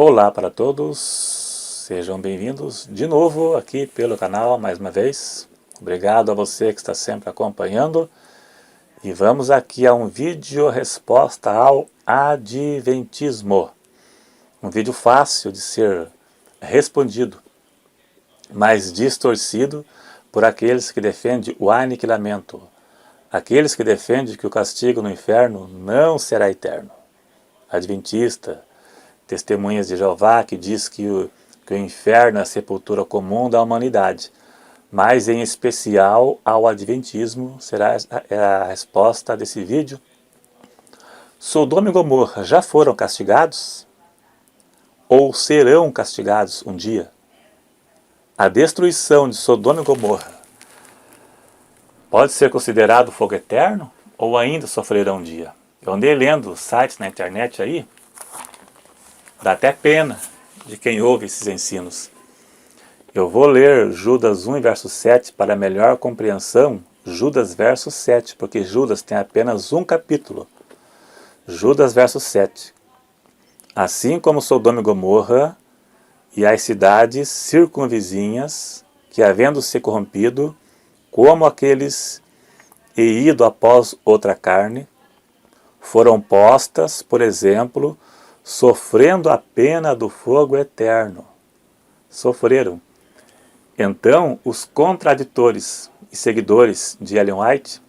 Olá para todos, sejam bem-vindos de novo aqui pelo canal mais uma vez. Obrigado a você que está sempre acompanhando. E vamos aqui a um vídeo resposta ao Adventismo. Um vídeo fácil de ser respondido, mas distorcido por aqueles que defendem o aniquilamento. Aqueles que defendem que o castigo no inferno não será eterno. Adventista, Testemunhas de Jeová, que diz que o inferno é a sepultura comum da humanidade, mas em especial ao Adventismo será a resposta desse vídeo. Sodoma e Gomorra já foram castigados? Ou serão castigados um dia? A destruição de Sodoma e Gomorra pode ser considerado fogo eterno? Ou ainda sofrerão um dia? Eu andei lendo sites na internet aí, dá até pena de quem ouve esses ensinos. Eu vou ler Judas 1, verso 7 para melhor compreensão. Judas, verso 7, porque Judas tem apenas um capítulo. Judas, verso 7. Assim como Sodoma e Gomorra e as cidades circunvizinhas, que havendo se corrompido, como aqueles e ido após outra carne, foram postas, por exemplo, sofrendo a pena do fogo eterno. Sofreram. Então, os contraditores e seguidores de Ellen White,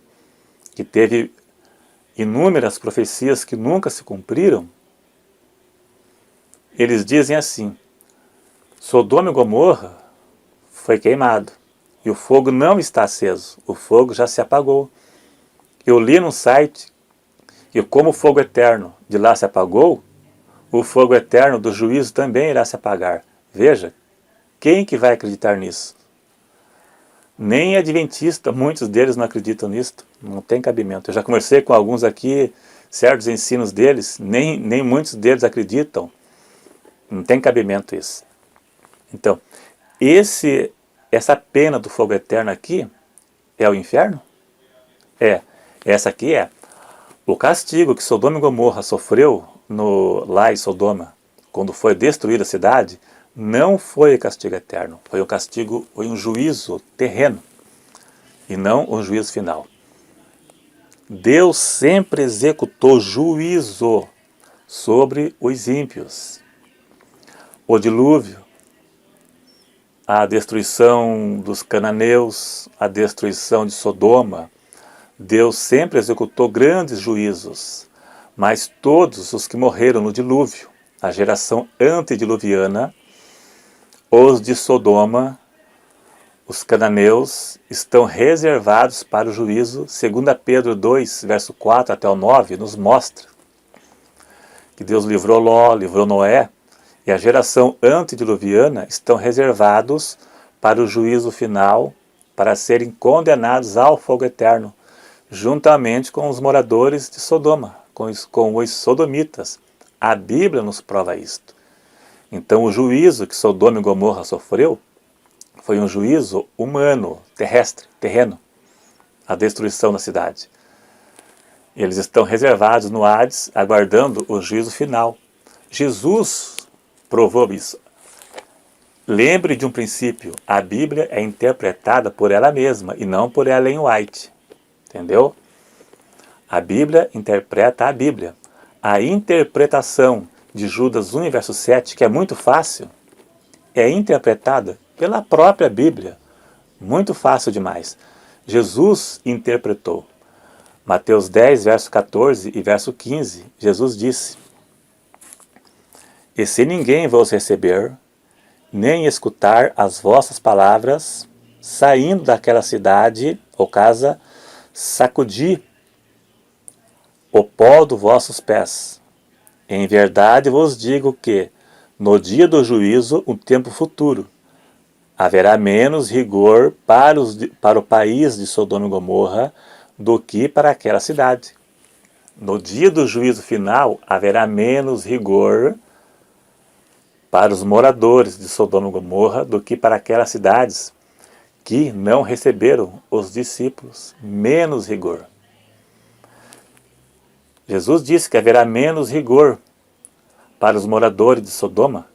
que teve inúmeras profecias que nunca se cumpriram, eles dizem assim: Sodoma e Gomorra foi queimado, e o fogo não está aceso, o fogo já se apagou. Eu li num site que como o fogo eterno de lá se apagou, o fogo eterno do juízo também irá se apagar. Veja, quem que vai acreditar nisso? Nem adventista, muitos deles não acreditam nisso, não tem cabimento. Eu já conversei com alguns aqui, certos ensinos deles, nem muitos deles acreditam, não tem cabimento isso. Então, essa pena do fogo eterno aqui é o inferno? Essa aqui é. O castigo que Sodoma e Gomorra sofreu lá em Sodoma, quando foi destruída a cidade, não foi castigo eterno, foi um castigo, foi um juízo terreno, e não um juízo final. Deus sempre executou juízo sobre os ímpios. O dilúvio, a destruição dos cananeus, a destruição de Sodoma, Deus sempre executou grandes juízos, mas todos os que morreram no dilúvio, a geração antediluviana, os de Sodoma, os cananeus, estão reservados para o juízo. 2 Pedro 2, verso 4 até o 9, nos mostra que Deus livrou Ló, livrou Noé, e a geração antediluviana estão reservados para o juízo final, para serem condenados ao fogo eterno, juntamente com os moradores de Sodoma, com os sodomitas. A Bíblia nos prova isto. Então o juízo que Sodoma e Gomorra sofreu foi um juízo humano, terrestre, terreno, a destruição da cidade. Eles estão reservados no Hades, aguardando o juízo final. Jesus provou isso. Lembre de um princípio, a Bíblia é interpretada por ela mesma e não por Ellen White. Entendeu? A Bíblia interpreta a Bíblia. A interpretação de Judas 1, verso 7, que é muito fácil, é interpretada pela própria Bíblia. Muito fácil demais. Jesus interpretou. Mateus 10, verso 14 e verso 15, Jesus disse: E se ninguém vos receber, nem escutar as vossas palavras, saindo daquela cidade ou casa, sacudi o pó dos vossos pés. Em verdade vos digo que, no dia do juízo, um tempo futuro, haverá menos rigor para o país de Sodoma e Gomorra do que para aquela cidade. No dia do juízo final, haverá menos rigor para os moradores de Sodoma e Gomorra do que para aquelas cidades que não receberam os discípulos. Menos rigor. Jesus disse que haverá menos rigor para os moradores de Sodoma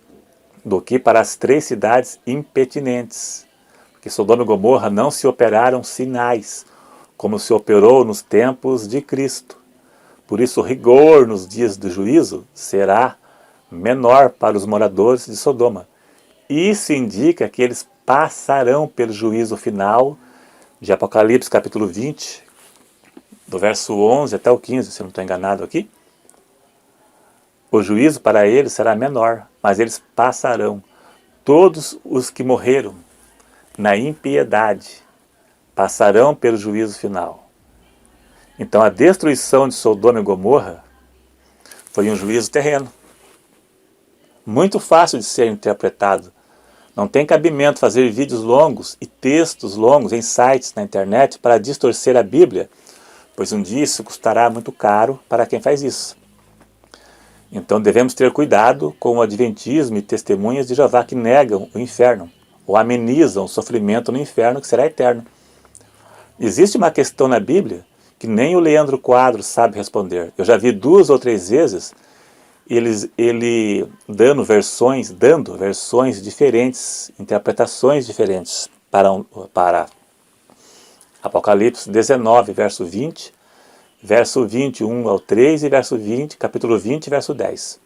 do que para as 3 cidades impertinentes, porque Sodoma e Gomorra não se operaram sinais, como se operou nos tempos de Cristo. Por isso, o rigor nos dias do juízo será menor para os moradores de Sodoma. Isso indica que eles passarão pelo juízo final de Apocalipse capítulo 20, do verso 11 até o 15, se eu não estou enganado aqui. O juízo para eles será menor, mas eles passarão. Todos os que morreram na impiedade passarão pelo juízo final. Então a destruição de Sodoma e Gomorra foi um juízo terreno. Muito fácil de ser interpretado. Não tem cabimento fazer vídeos longos e textos longos em sites na internet para distorcer a Bíblia, pois um dia isso custará muito caro para quem faz isso. Então devemos ter cuidado com o adventismo e testemunhas de Jeová que negam o inferno, ou amenizam o sofrimento no inferno que será eterno. Existe uma questão na Bíblia que nem o Leandro Quadro sabe responder. Eu já vi 2 ou 3 vezes ele dando versões diferentes, interpretações diferentes para Apocalipse 19, verso 20, verso 21 ao 3 e verso 20, capítulo 20, verso 10.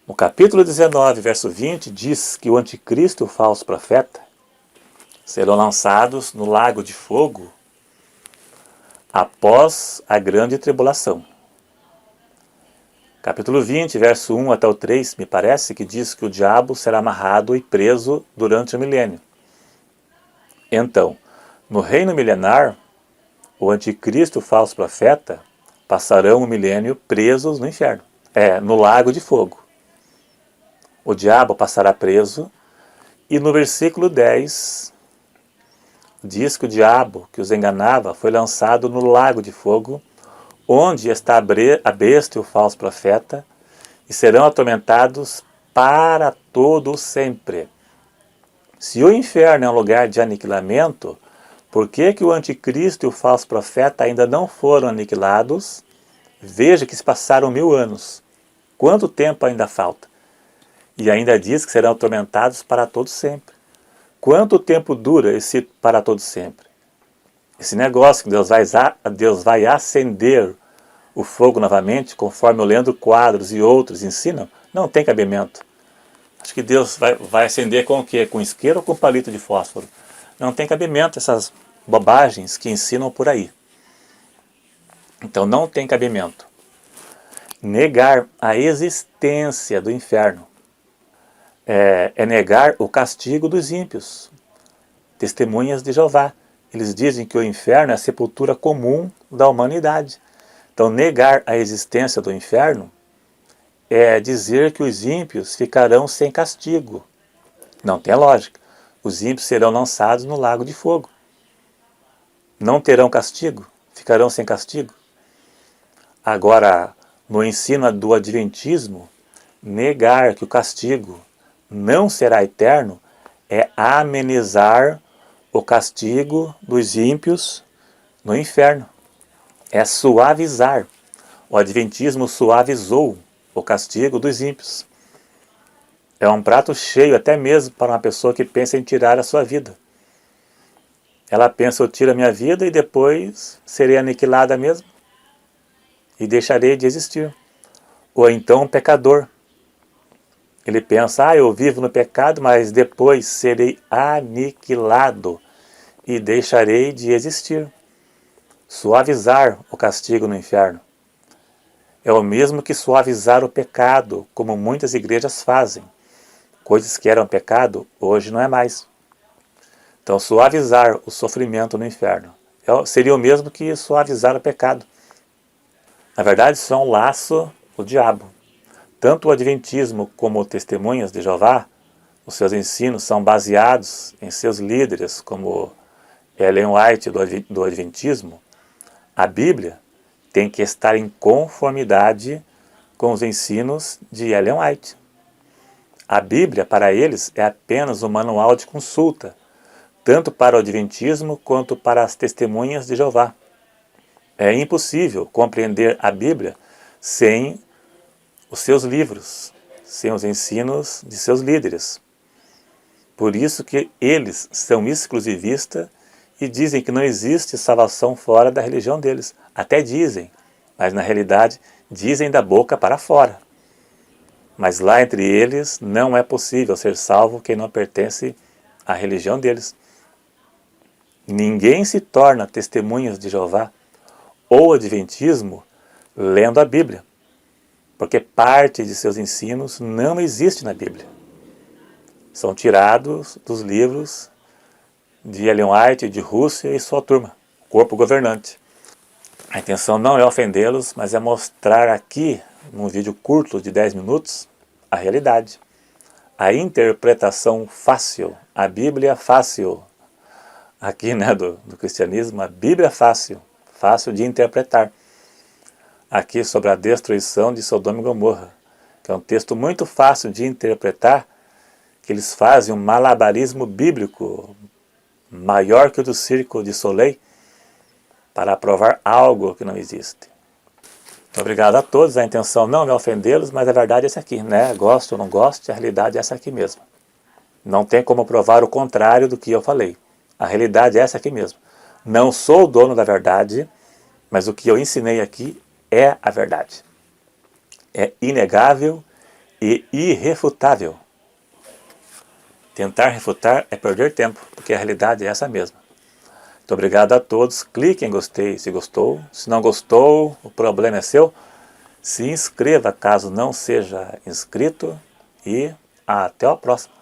No capítulo 19, verso 20, diz que o anticristo e o falso profeta serão lançados no lago de fogo após a grande tribulação. Capítulo 20, verso 1 até o 3, me parece que diz que o diabo será amarrado e preso durante o milênio. Então, no reino milenar, o anticristo e o falso profeta passarão o milênio presos no inferno, no lago de fogo. O diabo passará preso, e no versículo 10 diz que o diabo que os enganava foi lançado no lago de fogo, onde está a besta e o falso profeta, e serão atormentados para todo sempre. Se o inferno é um lugar de aniquilamento, por que o anticristo e o falso profeta ainda não foram aniquilados? Veja que se passaram 1000 anos. Quanto tempo ainda falta? E ainda diz que serão atormentados para todo sempre. Quanto tempo dura esse para todo sempre? Esse negócio que Deus vai acender o fogo novamente, conforme o Leandro Quadros e outros ensinam, não tem cabimento. Acho que Deus vai acender com o quê? Com isqueiro ou com palito de fósforo? Não tem cabimento essas bobagens que ensinam por aí. Então não tem cabimento. Negar a existência do inferno é negar o castigo dos ímpios. Testemunhas de Jeová. Eles dizem que o inferno é a sepultura comum da humanidade. Então negar a existência do inferno é dizer que os ímpios ficarão sem castigo. Não tem lógica. Os ímpios serão lançados no lago de fogo. Não terão castigo? Ficarão sem castigo? Agora, no ensino do adventismo, negar que o castigo não será eterno é amenizar o castigo dos ímpios no inferno. É suavizar. O adventismo suavizou o castigo dos ímpios. É um prato cheio até mesmo para uma pessoa que pensa em tirar a sua vida. Ela pensa, eu tiro a minha vida e depois serei aniquilada mesmo e deixarei de existir. Ou então um pecador. Ele pensa, eu vivo no pecado, mas depois serei aniquilado e deixarei de existir. Suavizar o castigo no inferno é o mesmo que suavizar o pecado, como muitas igrejas fazem. Coisas que eram pecado, hoje não é mais. Então, suavizar o sofrimento no inferno seria o mesmo que suavizar o pecado. Na verdade, isso é um laço do diabo. Tanto o adventismo como o Testemunhas de Jeová, os seus ensinos são baseados em seus líderes, como Ellen White do adventismo. A Bíblia tem que estar em conformidade com os ensinos de Ellen White. A Bíblia, para eles, é apenas um manual de consulta, tanto para o adventismo quanto para as testemunhas de Jeová. É impossível compreender a Bíblia sem os seus livros, sem os ensinos de seus líderes. Por isso que eles são exclusivistas e dizem que não existe salvação fora da religião deles. Até dizem, mas na realidade dizem da boca para fora. Mas lá entre eles não é possível ser salvo quem não pertence à religião deles. Ninguém se torna testemunhas de Jeová ou adventismo lendo a Bíblia, porque parte de seus ensinos não existe na Bíblia. São tirados dos livros de Ellen White, de Russell e sua turma, corpo governante. A intenção não é ofendê-los, mas é mostrar aqui, num vídeo curto de 10 minutos, a realidade. A interpretação fácil, a Bíblia fácil, aqui do cristianismo, a Bíblia fácil, fácil de interpretar. Aqui sobre a destruição de Sodoma e Gomorra, que é um texto muito fácil de interpretar, que eles fazem um malabarismo bíblico maior que o do Circo de Soleil para provar algo que não existe. Muito obrigado a todos, a intenção não é ofendê-los, mas a verdade é essa aqui, né? Gosto ou não gosto, a realidade é essa aqui mesmo. Não tem como provar o contrário do que eu falei. A realidade é essa aqui mesmo. Não sou o dono da verdade, mas o que eu ensinei aqui é a verdade. É inegável e irrefutável. Tentar refutar é perder tempo, porque a realidade é essa mesma. Muito obrigado a todos. Clique em gostei se gostou. Se não gostou, o problema é seu. Se inscreva caso não seja inscrito. E até a próxima.